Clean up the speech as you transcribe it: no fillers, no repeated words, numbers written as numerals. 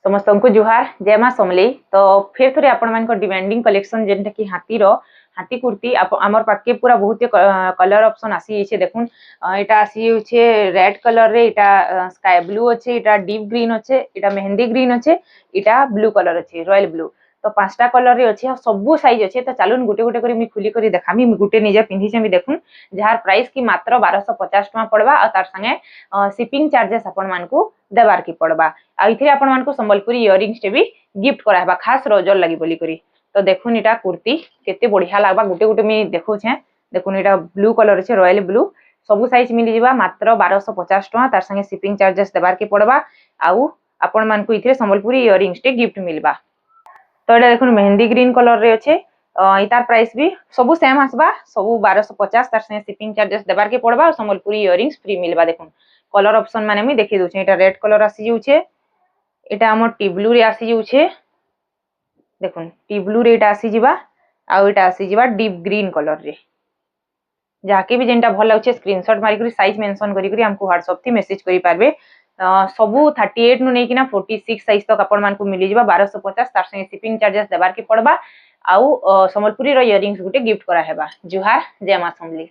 समस्त को जुहार जय माँ समली। तो फिर थोड़े आपण मान डिमांडिंग कलेक्शन जेनटा कि हाथी कुर्ती आमर पाके पूरा बहुत कलर ऑप्शन आसी छे। देखुन एटा आसी छे रेड कलर रे, एटा स्काई ब्लू अच्छे, एटा डीप ग्रीन अच्छे, एटा मेहंदी ग्रीन अच्छे, एटा ब्लू कलर अच्छे रॉयल ब्लू। तो 5टा कलर रे अच्छे, सबु साइज अच्छे। तो चलून गुटे गुटे करी खुली करी देखामी। गुटे निजे पिंधि भी देखुन, जार प्राइस की मात्र 1250 टका पड़वा और तार संगे शिपिंग चार्जेस आपण मानकू देबार की पड़वा। आ इथिरे आपण मानकू संबलपुरी इयरिंग्स टे भी गिफ्ट कराबा खास रजर लगी बोली करी। तो देखुन इटा कुर्ती केते बढ़िया लागबा। गुटे गुटे मी देखौ छे। देखुन इटा ब्लू कलर अच्छे रॉयल ब्लू, सबु साइज मिली जिबा मात्र 1250 टका। तार संगे शिपिंग चार्जेस देबार की पड़वा। आउ आपण मानकू इथिरे संबलपुरी इयरिंग्स टे गिफ्ट मिलबा। तो ये देखो मेहंदी ग्रीन कलर रे अच्छे। इतार प्राइस भी सबू सेम आसबा, सबू 1250। तार संगे शिपिंग चार्जेस देबार के पड़बा और संबलपुरी इयरिंग्स फ्री मिलबा। देखुन कलर ऑप्शन माने मी देखि दोछे। एटा रेड कलर आसी जाउछे, एटा हमर टी ब्लू रे आसी जाउछे। देखुन टी ब्लू रे एटा आसी जिबा, आ एटा आसी जिबा डीप ग्रीन कलर रे। जाके भी जेनटा भल लागुछे स्क्रीनशॉट मारी करी साइज मेंशन करी करी हमको व्हाट्सएप थी मैसेज करी पारबे। सबू 38 नु नेकिना 46 साइज तक आपण मानकू मिली जिबा 1250। तार संगे शिपिंग चार्जेस देबार की पड़बा। आउ संबलपुरी रो इयरिंग्स गुटे गिफ्ट करा हेबा। जुहार जय माँ समली।